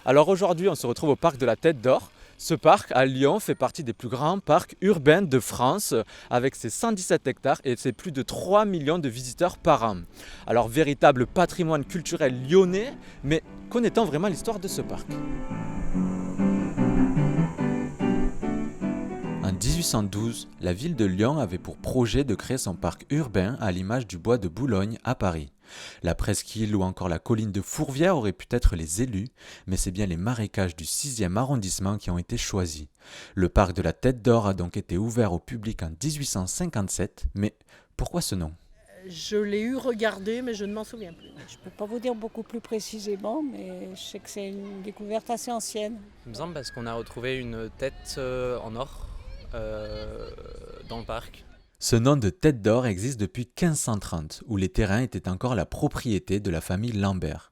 Alors aujourd'hui, on se retrouve au parc de la Tête d'Or. Ce parc à Lyon fait partie des plus grands parcs urbains de France avec ses 117 hectares et ses plus de 3 millions de visiteurs par an. Alors véritable patrimoine culturel lyonnais, mais connaît-on vraiment l'histoire de ce parc? En 1812, la ville de Lyon avait pour projet de créer son parc urbain à l'image du bois de Boulogne à Paris. La presqu'île ou encore la colline de Fourvière auraient pu être les élus, mais c'est bien les marécages du 6e arrondissement qui ont été choisis. Le parc de la Tête d'Or a donc été ouvert au public en 1857, mais pourquoi ce nom? Je l'ai eu regardé, mais je ne m'en souviens plus. Je ne peux pas vous dire beaucoup plus précisément, mais je sais que c'est une découverte assez ancienne. Il me semble parce qu'on a retrouvé une tête en or dans le parc. Ce nom de Tête d'Or existe depuis 1530, où les terrains étaient encore la propriété de la famille Lambert.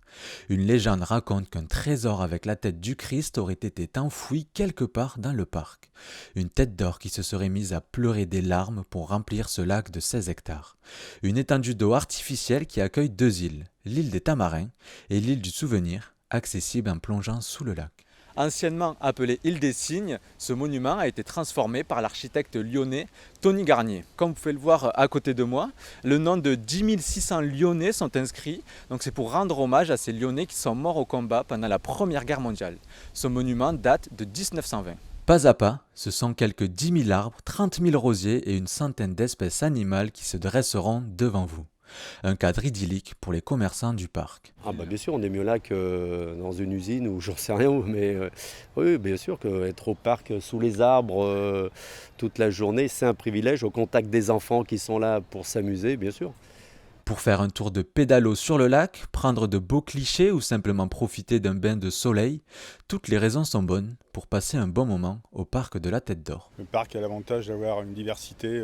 Une légende raconte qu'un trésor avec la tête du Christ aurait été enfoui quelque part dans le parc. Une tête d'or qui se serait mise à pleurer des larmes pour remplir ce lac de 16 hectares. Une étendue d'eau artificielle qui accueille deux îles, l'île des Tamarins et l'île du Souvenir, accessible en plongeant sous le lac. Anciennement appelée île des Cygnes, ce monument a été transformé par l'architecte lyonnais Tony Garnier. Comme vous pouvez le voir à côté de moi, le nom de 10 600 Lyonnais sont inscrits. Donc c'est pour rendre hommage à ces Lyonnais qui sont morts au combat pendant la Première Guerre mondiale. Ce monument date de 1920. Pas à pas, ce sont quelques 10 000 arbres, 30 000 rosiers et une centaine d'espèces animales qui se dresseront devant vous. Un cadre idyllique pour les commerçants du parc. Ah bah bien sûr, on est mieux là que dans une usine ou j'en sais rien, mais oui, bien sûr qu'être au parc sous les arbres toute la journée, c'est un privilège au contact des enfants qui sont là pour s'amuser, bien sûr. Pour faire un tour de pédalo sur le lac, prendre de beaux clichés ou simplement profiter d'un bain de soleil, toutes les raisons sont bonnes pour passer un bon moment au parc de la Tête d'Or. Le parc a l'avantage d'avoir une diversité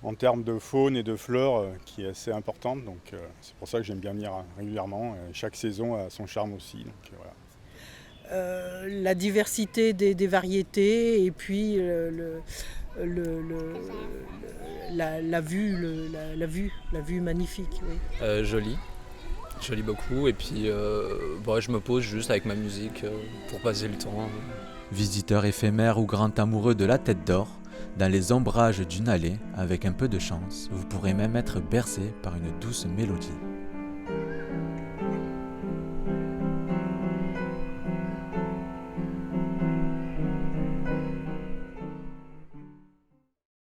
en termes de faune et de flore qui est assez importante, donc c'est pour ça que j'aime bien venir régulièrement. Chaque saison a son charme aussi, donc voilà. La diversité des variétés et puis la vue magnifique. Oui. Joli beaucoup, et puis je me pose juste avec ma musique pour passer le temps. Visiteur éphémère ou grand amoureux de la Tête d'Or, dans les ombrages d'une allée, avec un peu de chance, vous pourrez même être bercé par une douce mélodie.